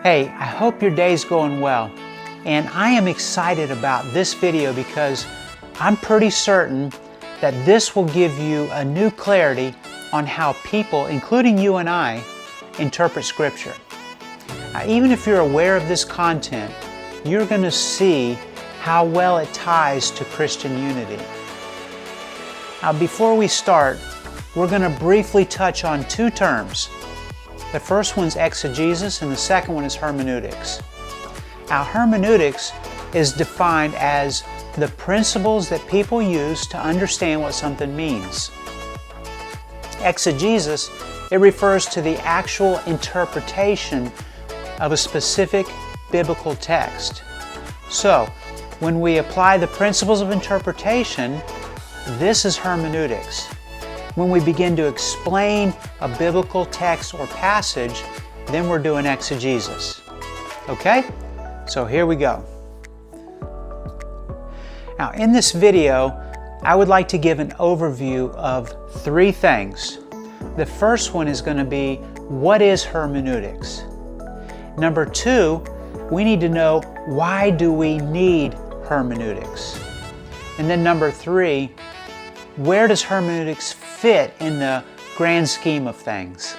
Hey, I hope your day's going well. And I am excited about this video because I'm pretty certain that this will give you a new clarity on how people, including you and I, interpret Scripture. Even if you're aware of this content, you're going to see how well it ties to Christian unity. Now, before we start, we're going to briefly touch on two terms. The first one's exegesis and the second one is hermeneutics. Now, hermeneutics is defined as the principles that people use to understand what something means. Exegesis, it refers to the actual interpretation of a specific biblical text. So, when we apply the principles of interpretation, this is hermeneutics. When we begin to explain a biblical text or passage, then we're doing exegesis. Okay? So here we go. Now, in this video, I would like to give an overview of three things. The first one is going to be, what is hermeneutics? Number two, we need to know, why do we need hermeneutics? And then number three, where does hermeneutics fit in the grand scheme of things?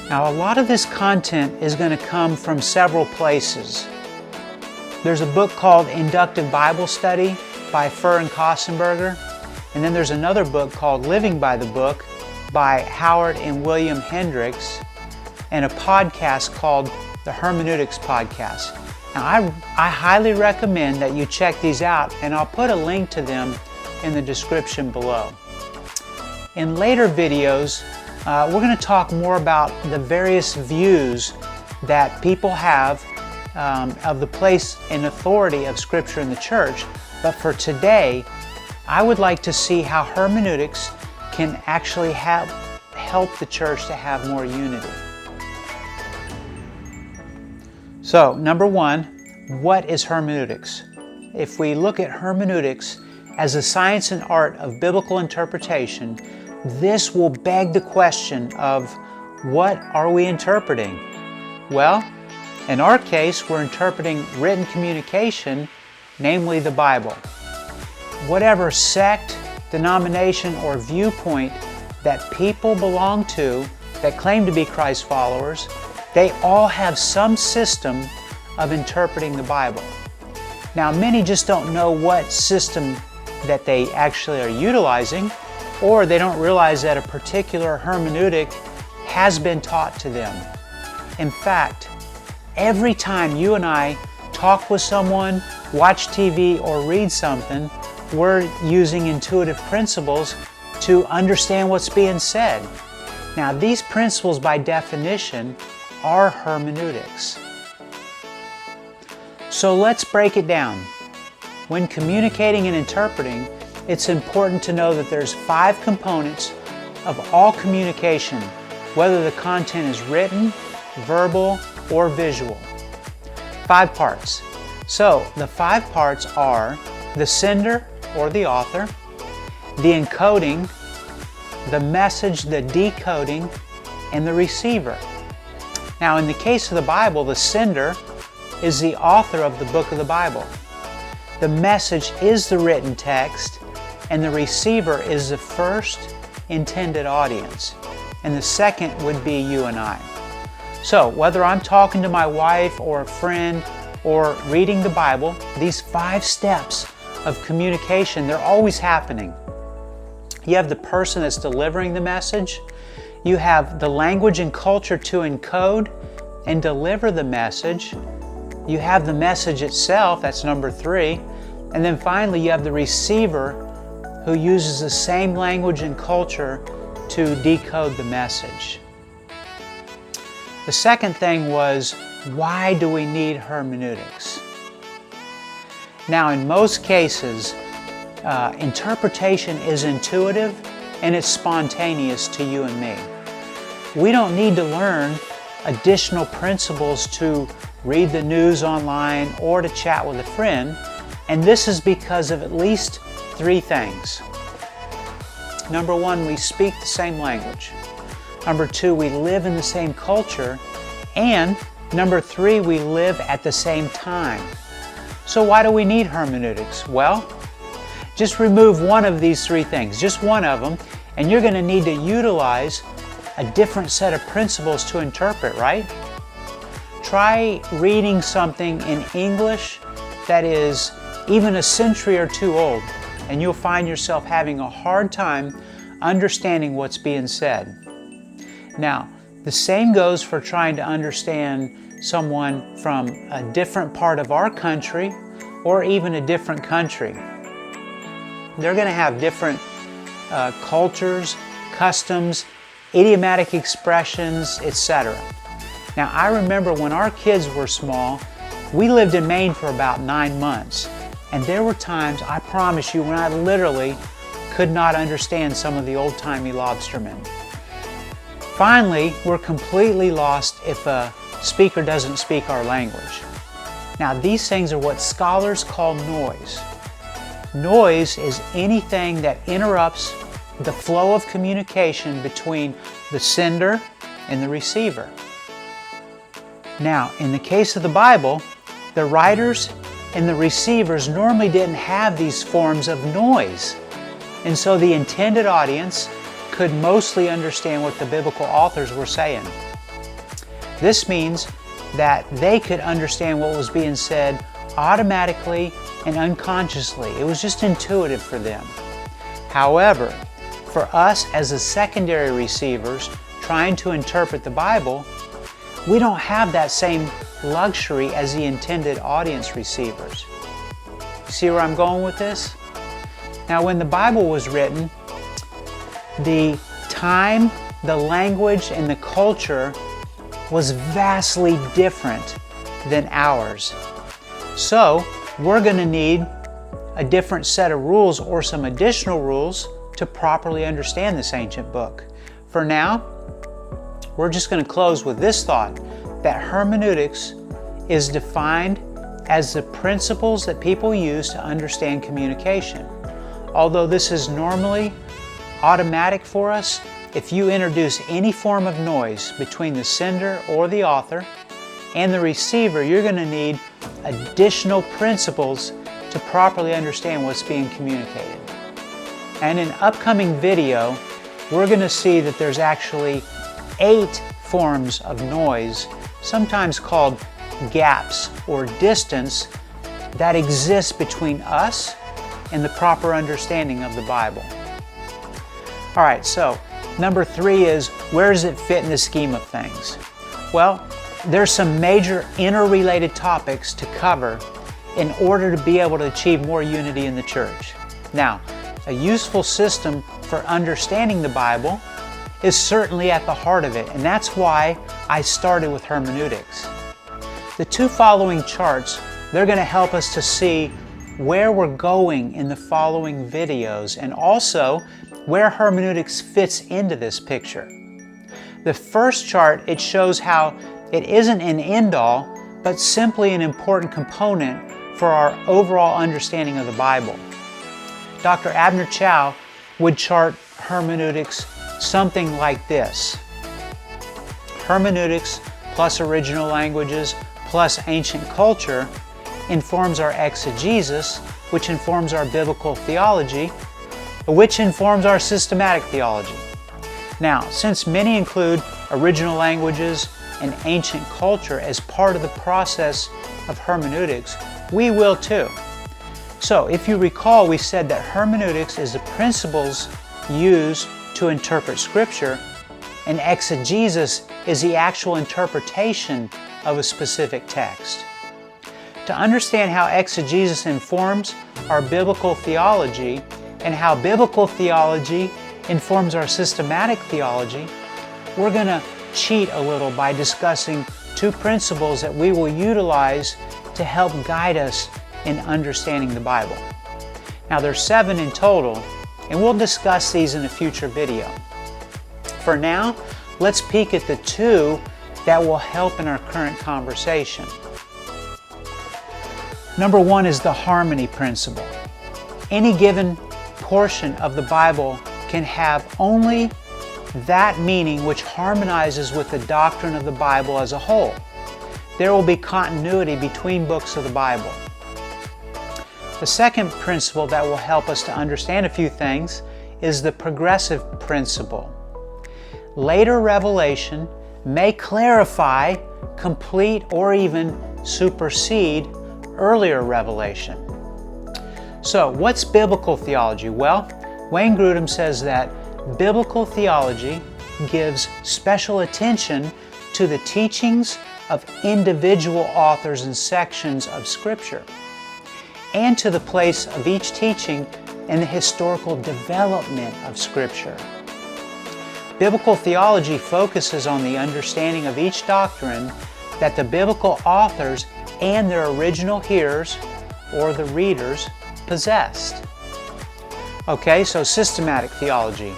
Now, a lot of this content is going to come from several places. There's a book called Inductive Bible Study by Furr and Kostenberger, and then there's another book called Living by the Book by Howard and William Hendricks, and a podcast called the Hermeneutics Podcast. Now, I highly recommend that you check these out, and I'll put a link to them in the description below. In later videos, we're going to talk more about the various views that people have of the place and authority of Scripture in the church. But for today, I would like to see how hermeneutics can actually help the church to have more unity. So, number one, what is hermeneutics? If we look at hermeneutics as a science and art of biblical interpretation, this will beg the question of, what are we interpreting? Well, in our case, we're interpreting written communication, namely the Bible. Whatever sect, denomination, or viewpoint that people belong to that claim to be Christ followers, they all have some system of interpreting the Bible. Now, many just don't know what system that they actually are utilizing, or they don't realize that a particular hermeneutic has been taught to them. In fact, every time you and I talk with someone, watch TV, or read something, we're using intuitive principles to understand what's being said. Now, these principles, by definition, are hermeneutics. So let's break it down. When communicating and interpreting, it's important to know that there's 5 components of all communication, whether the content is written, verbal, or visual. 5 parts. So the 5 parts are the sender or the author, the encoding, the message, the decoding, and the receiver. Now, in the case of the Bible, the sender is the author of the book of the Bible. The message is the written text, and the receiver is the first intended audience. And the second would be you and I. So, whether I'm talking to my wife or a friend or reading the Bible, these 5 steps of communication, they're always happening. You have the person that's delivering the message. You have the language and culture to encode and deliver the message. You have the message itself, that's number 3. And then finally, you have the receiver who uses the same language and culture to decode the message. The second thing was, why do we need hermeneutics? Now, in most cases, interpretation is intuitive and it's spontaneous to you and me. We don't need to learn additional principles to read the news online or to chat with a friend, and this is because of at least 3 things. Number 1, we speak the same language. Number 2, we live in the same culture. And number 3, we live at the same time. So why do we need hermeneutics? Well, just remove one of these 3 things, just one of them, and you're going to need to utilize a different set of principles to interpret, right? Try reading something in English that is even a century or 2 old, and you'll find yourself having a hard time understanding what's being said. Now, the same goes for trying to understand someone from a different part of our country or even a different country. They're going to have different cultures, customs, idiomatic expressions, etc. Now, I remember when our kids were small, we lived in Maine for about 9 months. And there were times, I promise you, when I literally could not understand some of the old-timey lobstermen. Finally, we're completely lost if a speaker doesn't speak our language. Now, these things are what scholars call noise. Noise is anything that interrupts the flow of communication between the sender and the receiver. Now, in the case of the Bible, the writers and the receivers normally didn't have these forms of noise. And so the intended audience could mostly understand what the biblical authors were saying. This means that they could understand what was being said automatically and unconsciously. It was just intuitive for them. However, for us as the secondary receivers trying to interpret the Bible, we don't have that same luxury as the intended audience receivers. See where I'm going with this? Now, when the Bible was written, the time, the language, and the culture was vastly different than ours. So, we're going to need a different set of rules or some additional rules to properly understand this ancient book. For now, we're just going to close with this thought, that hermeneutics is defined as the principles that people use to understand communication. Although this is normally automatic for us, if you introduce any form of noise between the sender or the author and the receiver, you're going to need additional principles to properly understand what's being communicated. And in upcoming video, we're going to see that there's actually 8 forms of noise, sometimes called gaps or distance, that exist between us and the proper understanding of the Bible. All right, so number 3 is, where does it fit in the scheme of things? Well, there's some major interrelated topics to cover in order to be able to achieve more unity in the church. Now, a useful system for understanding the Bible is certainly at the heart of it, and that's why I started with hermeneutics. The 2 following charts, they're going to help us to see where we're going in the following videos and also where hermeneutics fits into this picture. The first chart, it shows how it isn't an end-all, but simply an important component for our overall understanding of the Bible. Dr. Abner Chow would chart hermeneutics something like this. Hermeneutics plus original languages plus ancient culture informs our exegesis, which informs our biblical theology, which informs our systematic theology. Now, since many include original languages and ancient culture as part of the process of hermeneutics, we will too. So, if you recall, we said that hermeneutics is the principles used to interpret Scripture, and exegesis is the actual interpretation of a specific text. To understand how exegesis informs our biblical theology and how biblical theology informs our systematic theology, we're going to cheat a little by discussing 2 principles that we will utilize to help guide us in understanding the Bible. Now, there's 7 in total, and we'll discuss these in a future video. For now, let's peek at the 2 that will help in our current conversation. Number 1 is the harmony principle. Any given portion of the Bible can have only that meaning which harmonizes with the doctrine of the Bible as a whole. There will be continuity between books of the Bible. The second principle that will help us to understand a few things is the progressive principle. Later revelation may clarify, complete, or even supersede earlier revelation. So, what's biblical theology? Well, Wayne Grudem says that biblical theology gives special attention to the teachings of individual authors and sections of Scripture, and to the place of each teaching in the historical development of Scripture. Biblical theology focuses on the understanding of each doctrine that the biblical authors and their original hearers, or the readers, possessed. Okay, so systematic theology.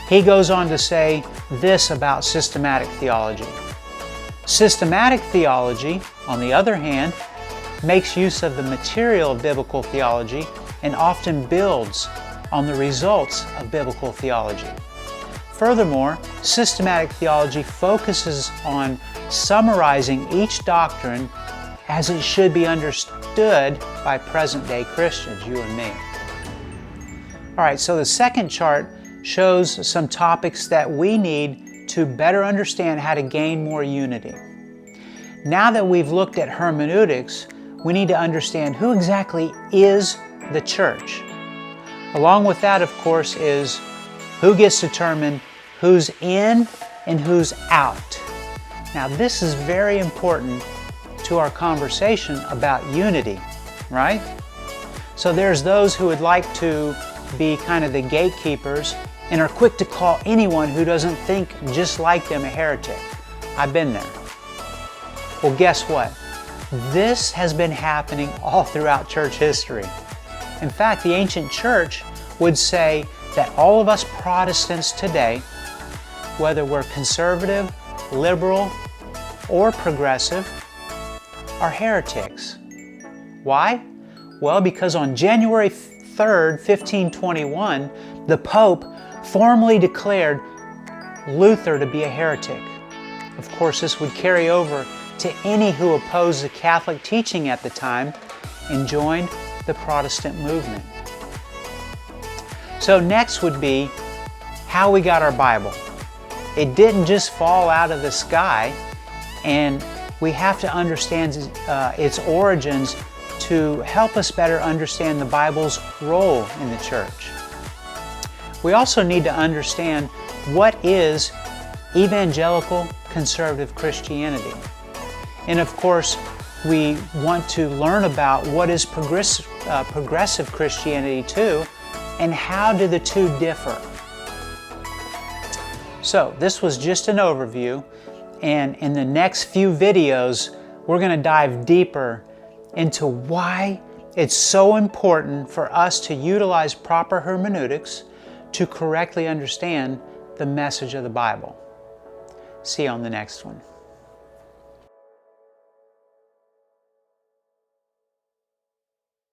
He goes on to say this about systematic theology. Systematic theology, on the other hand, makes use of the material of biblical theology and often builds on the results of biblical theology. Furthermore, systematic theology focuses on summarizing each doctrine as it should be understood by present-day Christians, you and me. All right, so the second chart shows some topics that we need to better understand how to gain more unity. Now that we've looked at hermeneutics, we need to understand who exactly is the church. Along with that, of course, is who gets to determine who's in and who's out. Now, this is very important to our conversation about unity, right? So there's those who would like to be kind of the gatekeepers and are quick to call anyone who doesn't think just like them a heretic. I've been there. Well, guess what? This has been happening all throughout church history. In fact, the ancient church would say that all of us Protestants today, whether we're conservative, liberal, or progressive, are heretics. Why? Well, because on January 3rd, 1521, the Pope formally declared Luther to be a heretic. Of course, this would carry over to any who opposed the Catholic teaching at the time and joined the Protestant movement. So next would be how we got our Bible. It didn't just fall out of the sky, and we have to understand its origins to help us better understand the Bible's role in the church. We also need to understand what is evangelical conservative Christianity. And of course, we want to learn about what is progressive Christianity too, and how do the two differ. So this was just an overview, and in the next few videos, we're going to dive deeper into why it's so important for us to utilize proper hermeneutics to correctly understand the message of the Bible. See you on the next one.